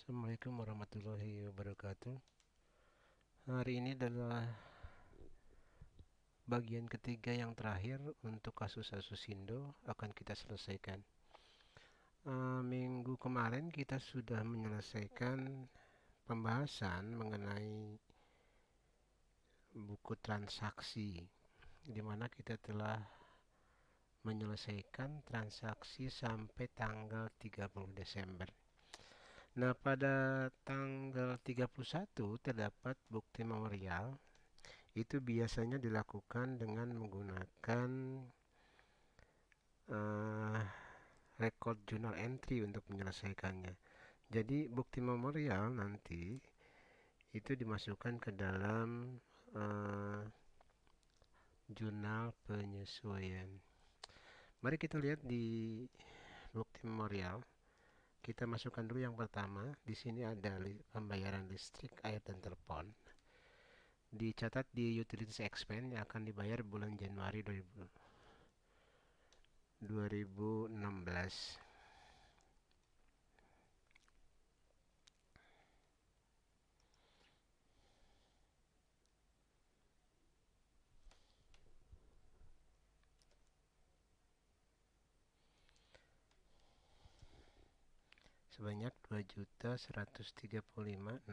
Assalamualaikum warahmatullahi wabarakatuh. Hari ini adalah bagian ketiga yang terakhir untuk kasus Asusindo akan kita selesaikan. Minggu kemarin kita sudah menyelesaikan pembahasan mengenai buku transaksi, di mana kita telah menyelesaikan transaksi sampai tanggal 30 Desember. Nah, pada tanggal 31 terdapat bukti memorial. Itu biasanya dilakukan dengan menggunakan uh, record journal entry untuk menyelesaikannya. Jadi bukti memorial nanti itu dimasukkan ke dalam uh, jurnal penyesuaian. Mari kita lihat di bukti memorial. Kita masukkan dulu yang pertama. Di sini ada pembayaran listrik, air, dan telepon. Dicatat di utilities expense yang akan dibayar bulan Januari 2016. Sebanyak 2.135.650.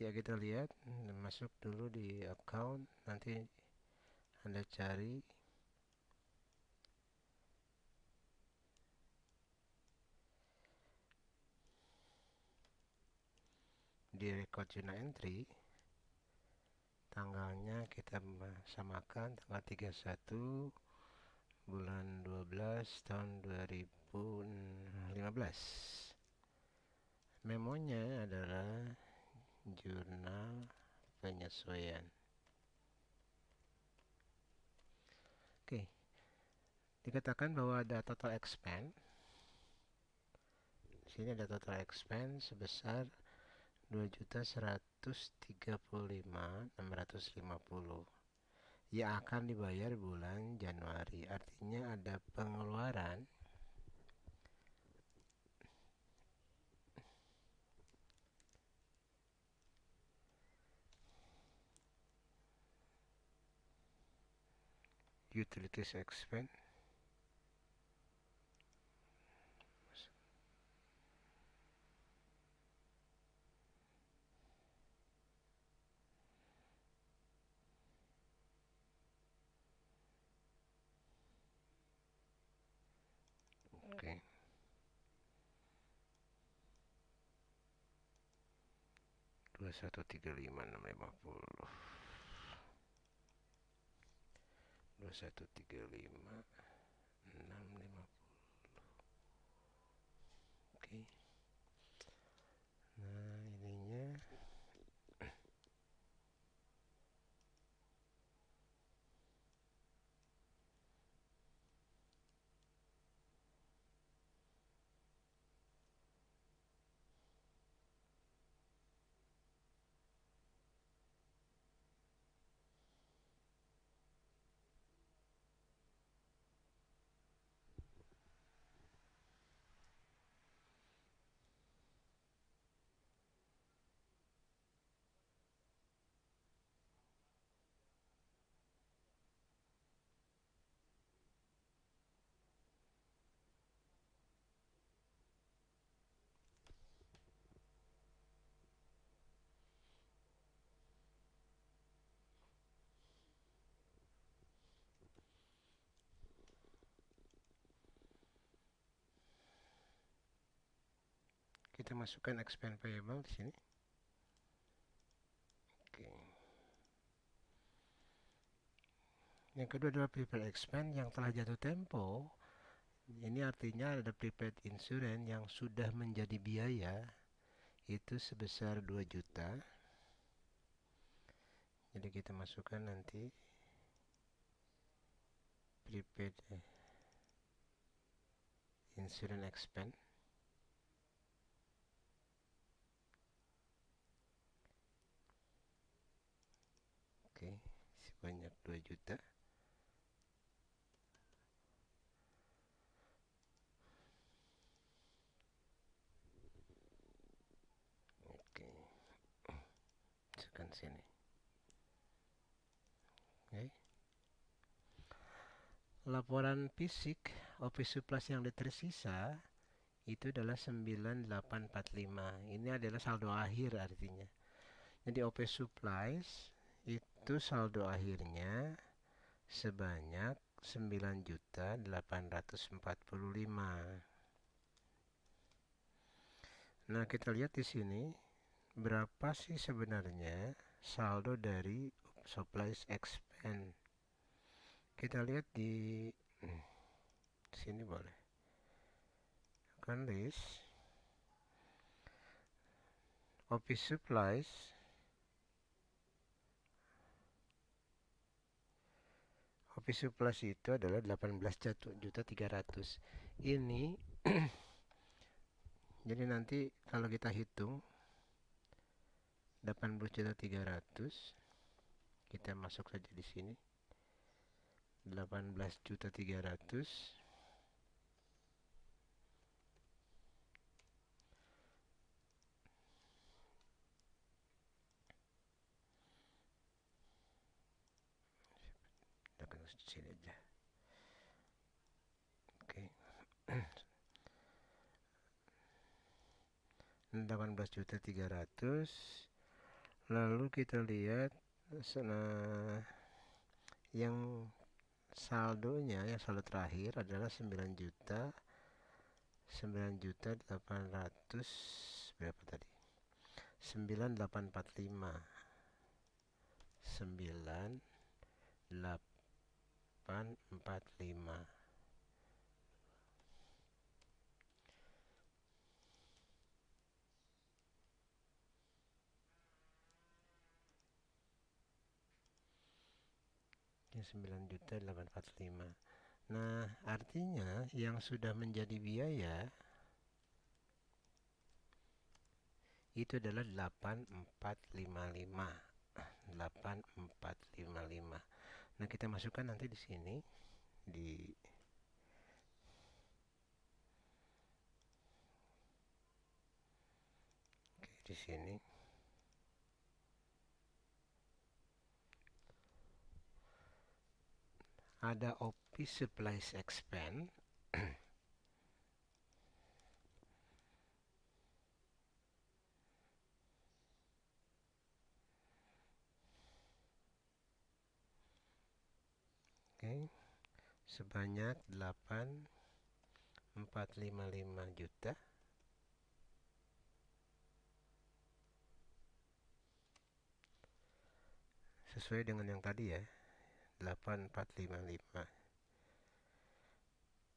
Ya, kita lihat, masuk dulu di account, nanti Anda cari di record journal entry. Tanggalnya kita samakan tanggal 31 bulan 12 tahun 2015. Memonya adalah jurnal penyesuaian. Oke, dikatakan bahwa ada total expense. Di sini ada total expense sebesar 2.135.650 yang akan dibayar bulan Januari. Artinya ada pengeluaran utilities expense oke. 2.135.650 2.135.650. Oke. Nah, ininya kita masukkan expense payable di sini. Oke. Yang kedua adalah prepaid expense yang telah jatuh tempo. Ini artinya ada prepaid insurance yang sudah menjadi biaya, itu sebesar 2 juta. Jadi kita masukkan nanti prepaid insurance expense. Oke, sebanyak 2 juta. sini. Oke. Laporan fisik office supplies yang tersisa itu adalah 9845. Ini adalah saldo akhir artinya. Jadi office supplies itu saldo akhirnya sebanyak 9.845. Nah, kita lihat di sini berapa sih sebenarnya saldo dari supplies expense. Kita lihat di sini boleh. Kan list office supplies itu adalah 18.300. Ini jadi nanti kalau kita hitung 18.300, kita masuk saja di sini 18.300 di sini aja. Oke. 18.300. Lalu kita lihat yang saldonya, yang saldo terakhir adalah 9.800 berapa tadi? 9845. 9845. Ini 9.845. Nah, artinya yang sudah menjadi biaya itu adalah 8455. 8455. Nah, kita masukkan nanti di sini di sini. Ada office supplies expense. Oke. Sebanyak 8.455 juta. Sesuai dengan yang tadi ya. 8.455.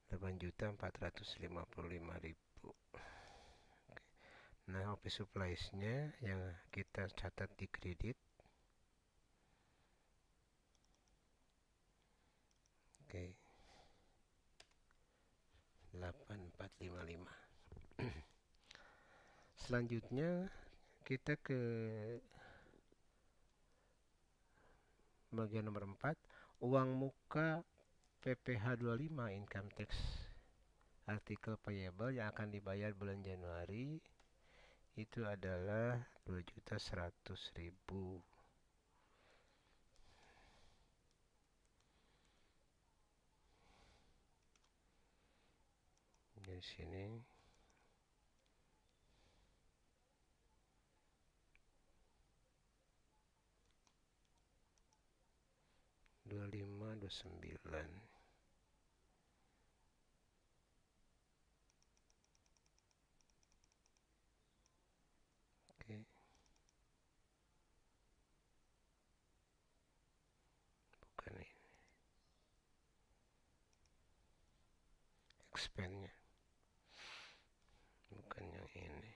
8.455.000. Nah, office supplies-nya yang kita catat di kredit. Oke. 8.455. Selanjutnya kita ke bagian nomor 4, uang muka PPh 25 income tax artikel payable yang akan dibayar bulan Januari itu adalah 2.100.000. Di sini 25, 29. Oke. Bukan ini. Expense-nya. Bukan yang ini.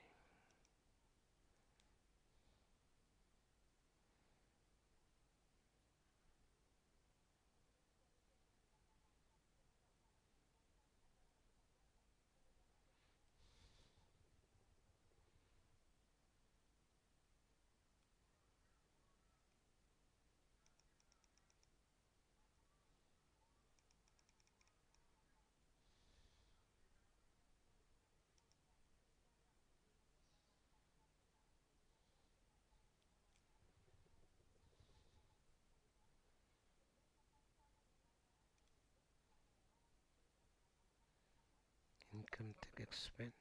income tax expense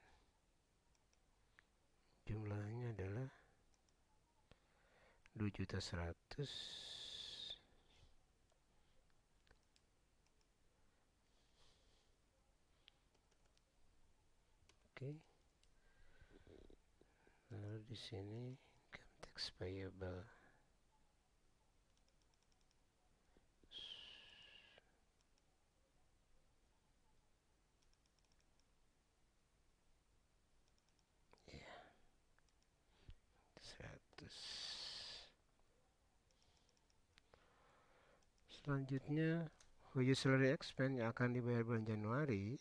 jumlahnya adalah 2.100.000. Oke. Lalu di sini income tax payable. Ya, 100. Selanjutnya, wage salary expense yang akan dibayar bulan Januari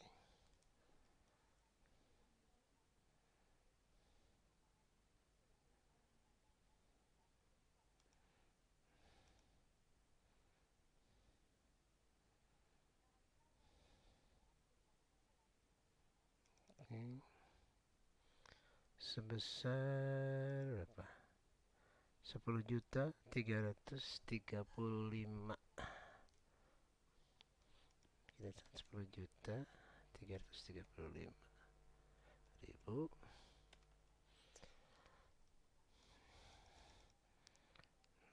sebesar berapa? 10.335. Kita 10.335.000.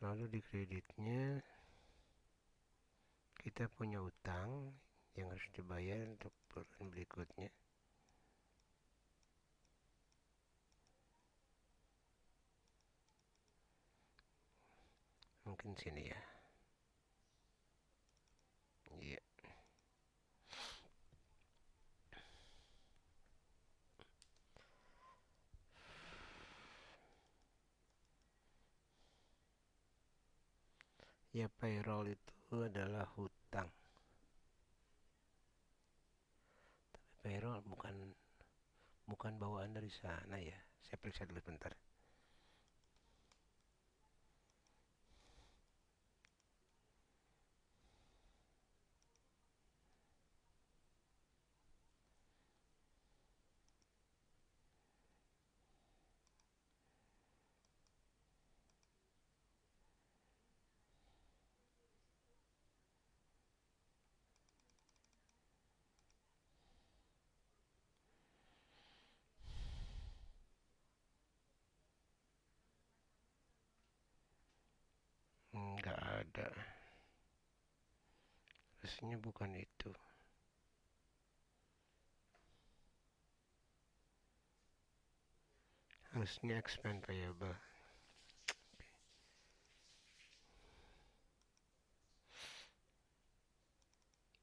Lalu di kreditnya kita punya utang yang harus dibayar untuk bulan berikutnya. Mungkin sini ya. Iya. Ya, payroll itu adalah hutang. Tapi payroll bukan bawaan dari sana ya. Saya periksa dulu bentar. Nggak ada. Harusnya bukan itu. Harusnya expense payable.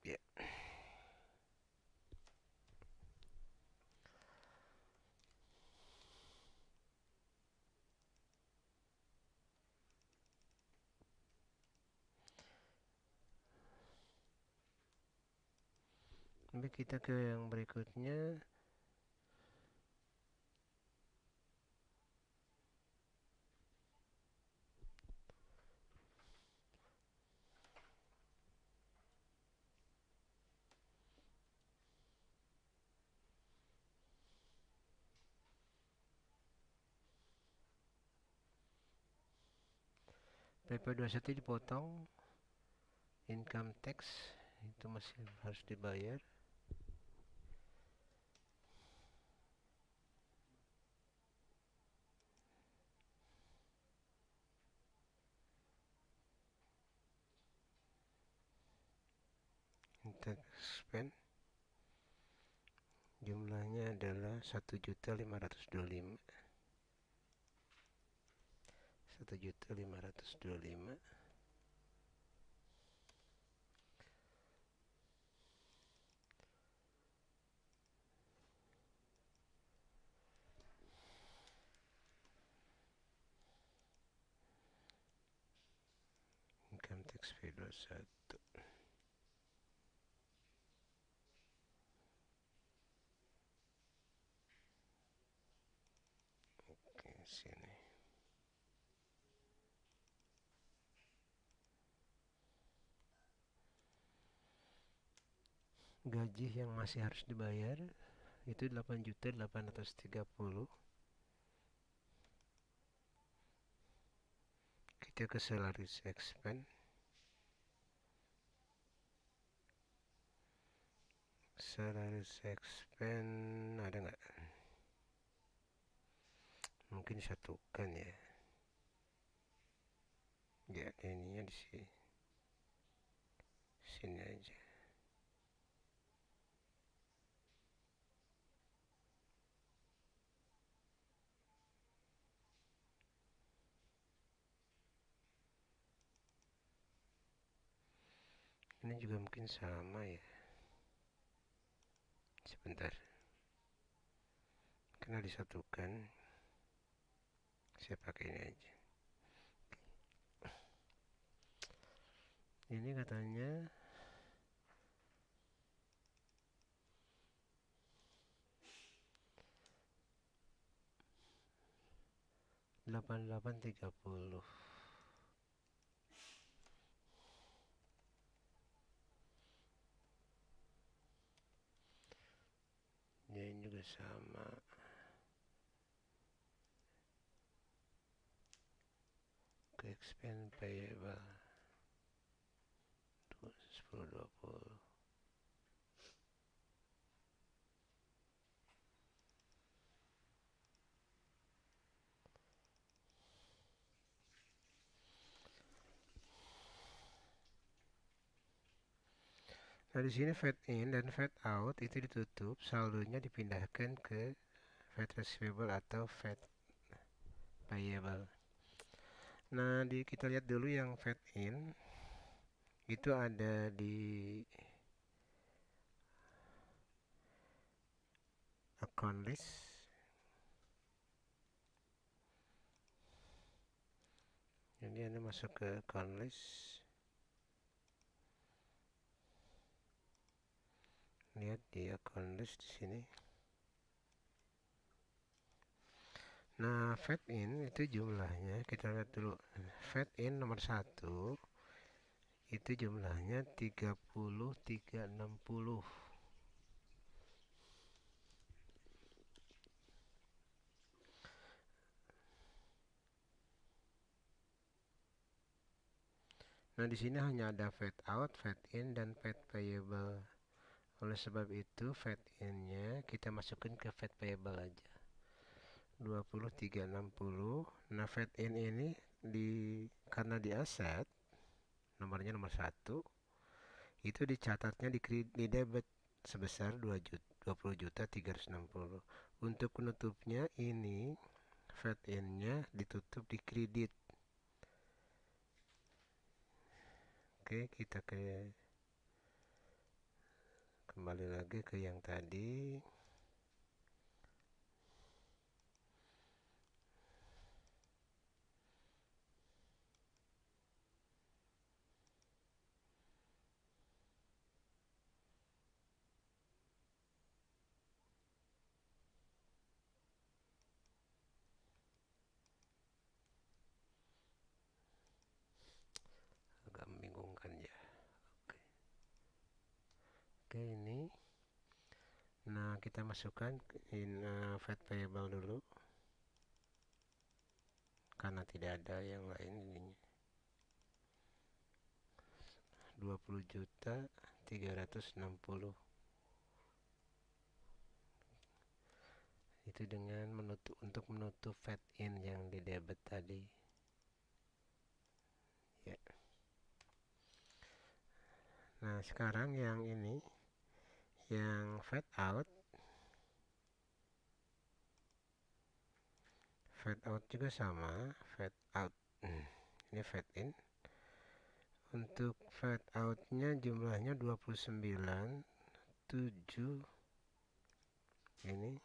Ya. Tapi kita ke yang berikutnya. PP21 dipotong. Income tax itu masih harus dibayar. Income expense jumlahnya adalah 1.525. 1.525. Income tax P21. Oke, sini. Gaji yang masih harus dibayar itu 8.830. Kita ke salaries expense. Salaries expense ada nggak? Mungkin disatukan ya. Ya, ininya di sini aja. Ini juga mungkin sama ya. Sebentar. Karena disatukan, saya pakai ini aja. Ini katanya $88.30. Ya, ini juga sama. Ke expense payable 10-20. Nah, di sini fade in dan fade out itu ditutup, saldonya dipindahkan ke fade receivable atau fade payable. Nah, kita lihat dulu yang fade in itu ada di account list. Jadi Anda masuk ke account list. Lihat di account list di sini. Nah, fade in itu jumlahnya, kita lihat dulu. Fade in nomor 1 itu jumlahnya 30.360. Nah, di sini hanya ada fade out, fade in, dan fade payable. Oleh sebab itu, fade in-nya kita masukkan ke fade payable aja. 20.360. Nah, fade in ini karena di asset, nomornya nomor 1, itu dicatatnya di debit sebesar 20.360. Untuk penutupnya ini fade in-nya ditutup di kredit. Oke, kita kembali lagi ke yang tadi. Agak membingungkan ya. Oke, ini. Nah, kita masukkan fade payable dulu. Karena tidak ada yang lain ininya. 20.360. Itu dengan untuk menutup fade in yang di debit tadi. Ya. Nah, sekarang yang ini, yang fade out juga sama, fade out. Ini fade in. Untuk fade out-nya jumlahnya 29.7. Ini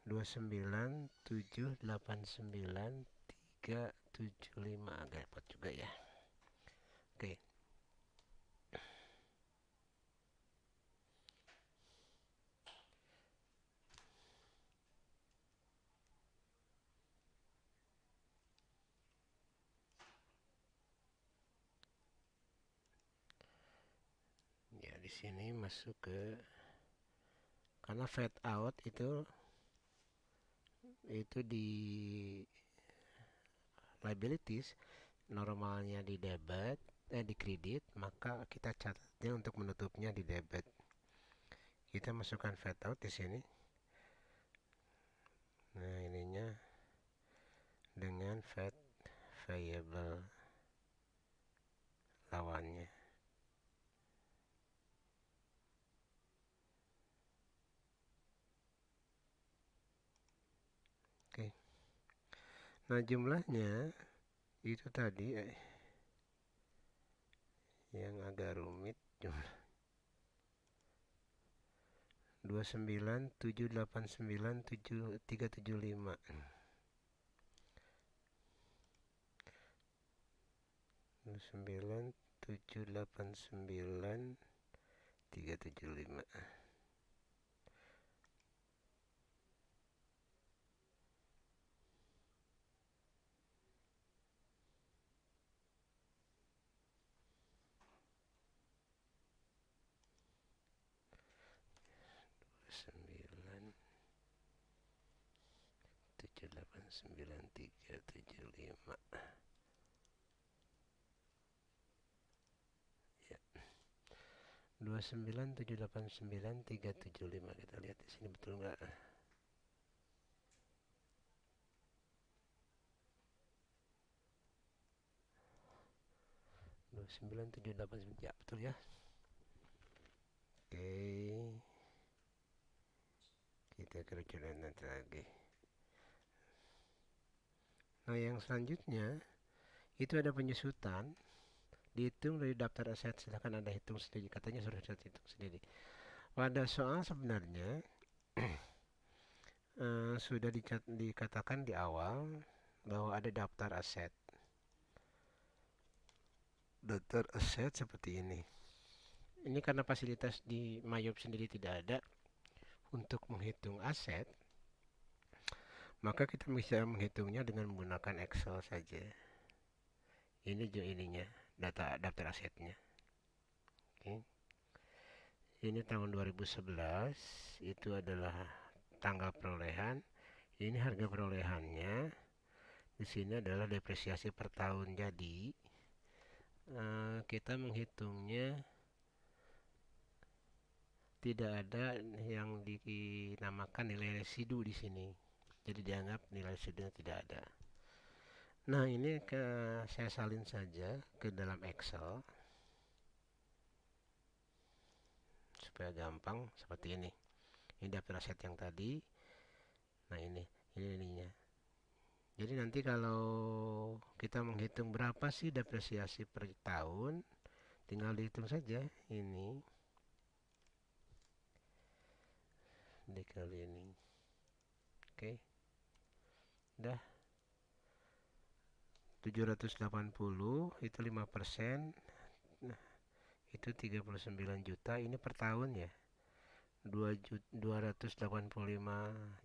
29.789.375, agak repot juga ya. Oke. Ya, di sini masuk ke, karena fade out itu di liabilities, normalnya di debit, di kredit, maka kita catatnya untuk menutupnya di debit. Kita masukkan fade out di sini. Nah, ininya dengan fade variable lawannya. Oke. Nah, jumlahnya itu tadi yang agak rumit, jumlah 297897375. 297897375. Sembilan tujuh delapan sembilan tiga tujuh lima. Ya, 297897375. Kita lihat di sini betul nggak? 29789, ya betul ya. Oke, kita kerjakan nanti lagi. Nah, yang selanjutnya itu ada penyusutan, dihitung dari daftar aset. Silahkan Anda hitung sendiri, katanya sudah hitung sendiri. Pada soal sebenarnya sudah dikatakan di awal bahwa ada daftar aset. Daftar aset seperti ini. Ini karena fasilitas di Mayop sendiri tidak ada untuk menghitung aset, maka kita bisa menghitungnya dengan menggunakan Excel saja. Ini ininya, daftar asetnya. Oke. Ini tahun 2011, itu adalah tanggal perolehan. Ini harga perolehannya. Di sini adalah depresiasi per tahun. Jadi kita menghitungnya tidak ada yang dinamakan nilai residu di sini. Jadi dianggap nilai residunya tidak ada. Nah, ini saya salin saja ke dalam Excel supaya gampang seperti ini. Ini daftar aset yang tadi. Nah, ini ininya. Jadi nanti kalau kita menghitung berapa sih depresiasi per tahun, tinggal dihitung saja ini dikali ini. Oke. Udah 780 itu 5%. Nah, itu 39 juta. Ini per tahun ya. 285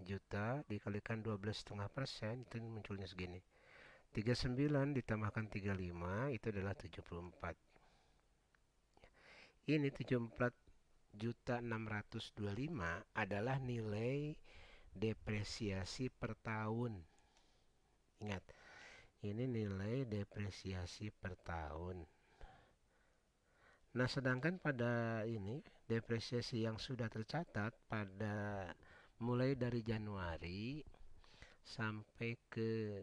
juta dikalikan 12,5%, itu munculnya segini. 39 ditambahkan 35 itu adalah 74. Ini 74.625 adalah nilai depresiasi per tahun. Ingat, ini nilai depresiasi per tahun. Nah, sedangkan pada ini depresiasi yang sudah tercatat pada mulai dari Januari sampai ke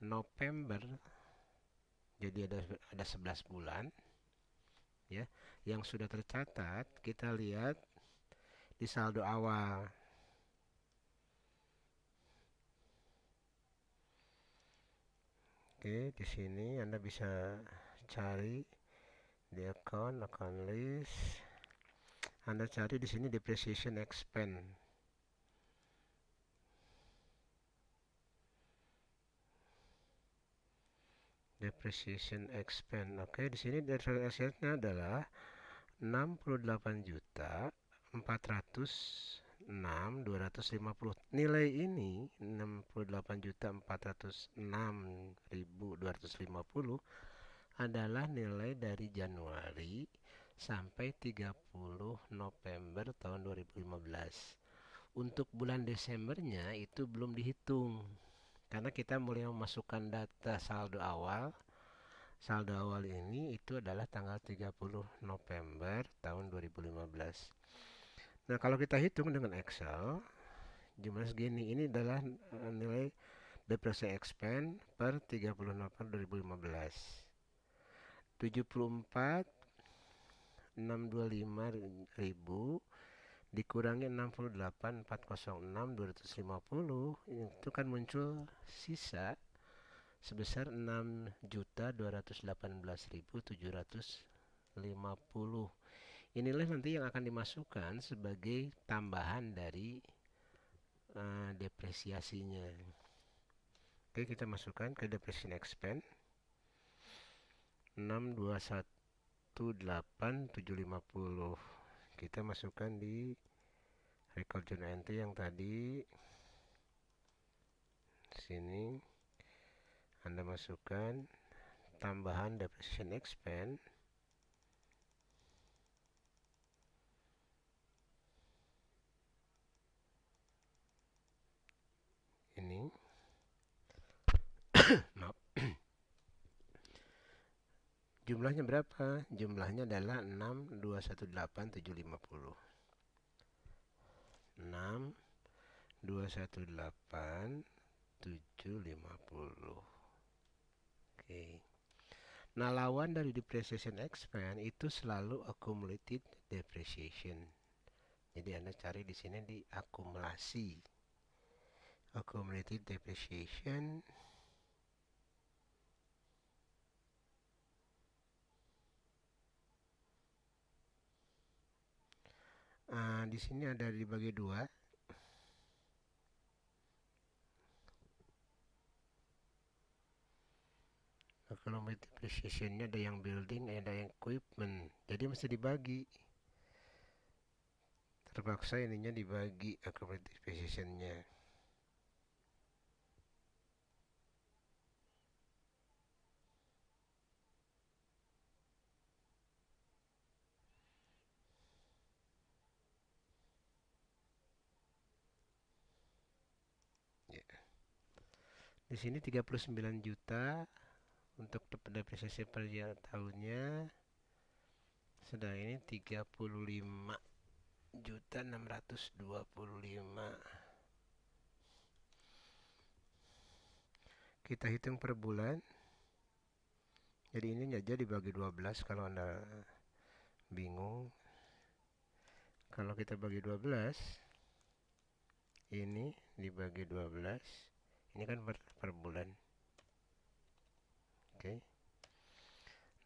November, jadi ada 11 bulan ya yang sudah tercatat. Kita lihat di saldo awal. Oke, di sini Anda bisa cari di account list. Anda cari di sini depreciation expense. Depreciation expense. Oke, di sini depreciation expense-nya adalah 68.406.250. Nilai ini 68.406.250 adalah nilai dari Januari sampai 30 November tahun 2015. Untuk bulan Desembernya itu belum dihitung karena kita mulai memasukkan data saldo awal. Saldo awal ini itu adalah tanggal 30 November tahun 2015. Nah, kalau kita hitung dengan Excel, jumlah segini. Ini adalah nilai depreciation expense per 30 November 2015. 74.625 ribu dikurangi 68.406.250, itu kan muncul sisa sebesar 6.218.750. Inilah nanti yang akan dimasukkan sebagai tambahan dari depresiasinya. Oke, kita masukkan ke depreciation expense 6.218.750. Kita masukkan di record journal entry yang tadi. Sini Anda masukkan tambahan depreciation expense ini. Maaf. Jumlahnya berapa? Jumlahnya adalah 6.218.750. 6.218.750. Oke. Nah, lawan dari depreciation expense itu selalu accumulated depreciation. Jadi Anda cari di sini di akumulasi. Accumulated depreciation di sini ada dibagi dua. Accumulated depreciation-nya ada yang building, ada yang equipment. Jadi mesti dibagi. Terpaksa ininya dibagi accumulated depreciation-nya. Ya. Di sini 39 juta untuk depresiasi per tahunnya. Sedang ini 35.625. Kita hitung per bulan. Jadi ini aja dibagi 12 kalau Anda bingung. Kalau kita bagi 12, ini dibagi 12. Ini kan per bulan. Oke.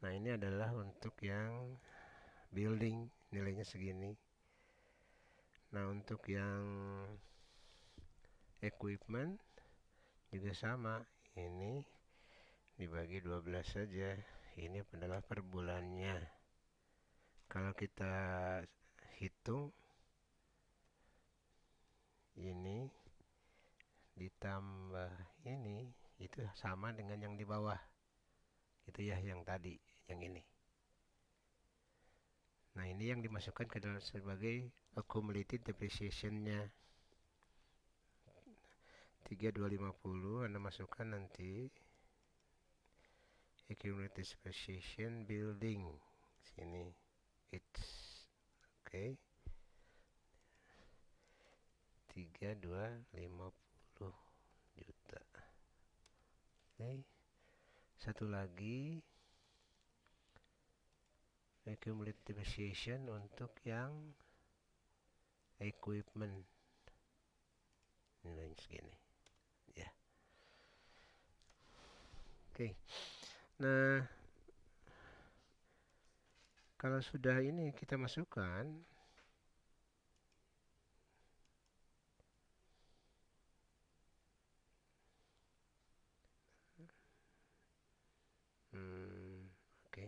Nah, ini adalah untuk yang building, nilainya segini. Nah, untuk yang equipment juga sama. Ini dibagi 12 saja. Ini adalah per bulannya. Kalau kita hitung ini ditambah ini, itu sama dengan yang di bawah. Itu ya yang tadi, yang ini. Nah, ini yang dimasukkan ke dalam sebagai accumulated depreciation-nya. 3250 Anda masukkan nanti accumulated depreciation building sini. It's oke. 3250 juta. Oke. Satu lagi accumulated depreciation untuk yang equipment nilainya segini ya. Oke. Nah, kalau sudah ini kita masukkan oke.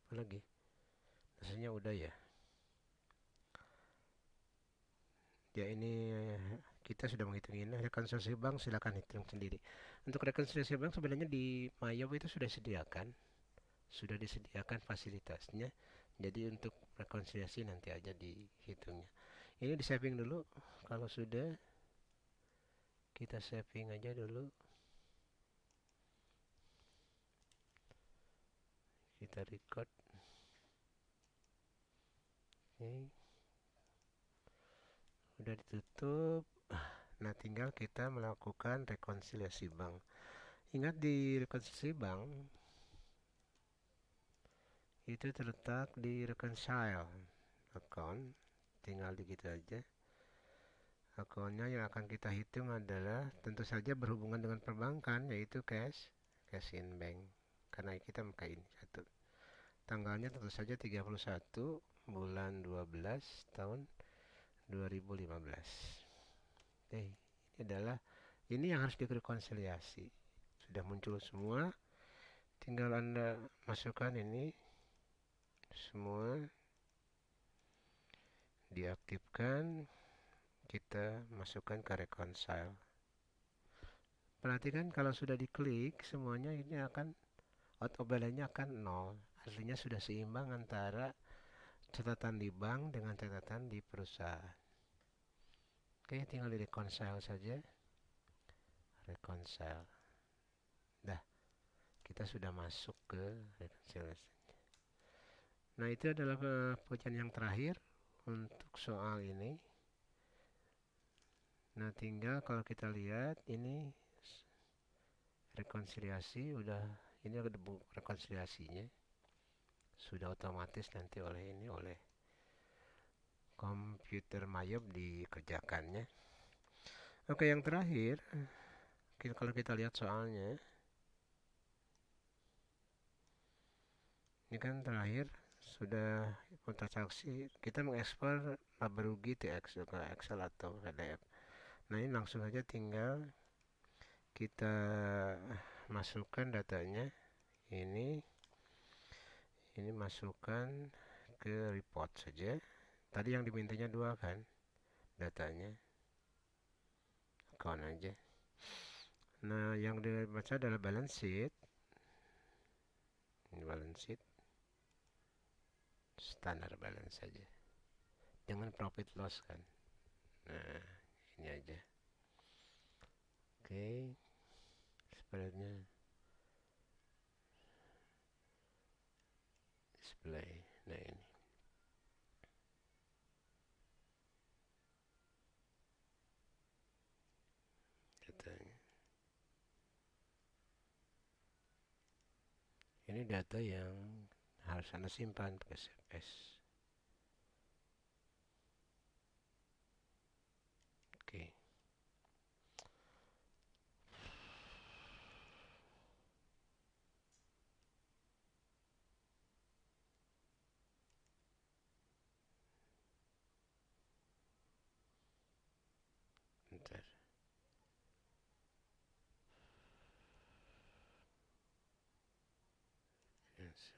Apa lagi? Rasanya udah ya. Ya, ini kita sudah menghitung ini. Rekonsiliasi bank silakan hitung sendiri. Untuk rekonsiliasi bank sebenarnya di Mayo itu sudah disediakan fasilitasnya. Jadi untuk rekonsiliasi nanti aja dihitungnya. Ini di saving dulu kalau sudah. Kita saving aja dulu. Kita record. Oke. Udah ditutup. Nah, tinggal kita melakukan rekonsiliasi bank. Ingat, di rekonsiliasi bank itu terletak di reconcile account. Tinggal gitu aja. Akunnya yang akan kita hitung adalah tentu saja berhubungan dengan perbankan, yaitu cash in bank. Karena kita pakai ini satu. Tanggalnya tentu saja 31 bulan 12 tahun 2015. Oke, ini yang harus direkonsiliasi. Sudah muncul semua, tinggal Anda masukkan ini semua, diaktifkan, kita masukkan ke reconcile. Perhatikan kalau sudah diklik semuanya ini akan out of balance-nya akan 0. Artinya sudah seimbang antara catatan di bank dengan catatan di perusahaan. Oke, tinggal di reconcile saja. Reconcile. Dah, kita sudah masuk ke reconciliation. Nah, itu adalah pekerjaan yang terakhir untuk soal ini. Nah, tinggal kalau kita lihat ini rekonsiliasi ini ada rekonsiliasinya sudah otomatis nanti oleh komputer Mayob dikerjakannya. Oke, yang terakhir kalau kita lihat soalnya ini kan terakhir sudah transaksi, kita mengekspor laba rugi ke Excel atau PDF. Nah, ini langsung saja tinggal kita masukkan datanya, ini masukkan ke report saja. Tadi yang dimintanya 2 kan datanya, account aja. Nah, yang dibaca adalah balance sheet. Ini balance sheet standar balance saja, jangan profit loss kan. Nah, ini aja. Oke, spreadnya display. Nah, ini datanya. Ini data yang harus Anda simpan ke CSV. Oke. Bentar. Yes.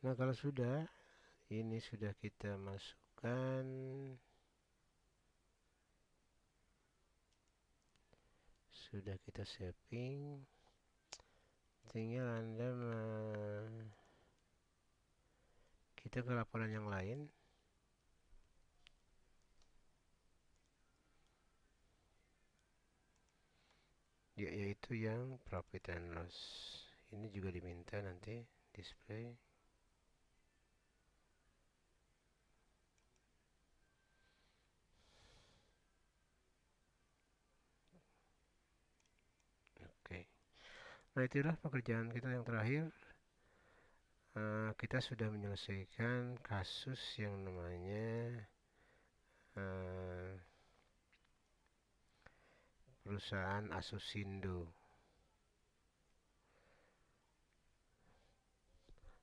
Nah, kalau sudah, ini sudah kita masukkan, sudah kita saving, tinggal Anda kita ke laporan yang lain. Yaitu yang profit and loss. Ini juga diminta nanti display. Oke. Nah, itulah pekerjaan kita yang terakhir. Kita sudah menyelesaikan kasus yang namanya perusahaan Asusindo.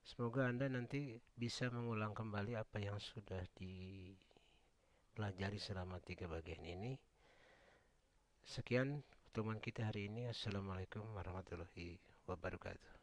Semoga Anda nanti bisa mengulang kembali apa yang sudah dipelajari selama 3 bagian ini. Sekian pertemuan kita hari ini. Assalamualaikum warahmatullahi wabarakatuh.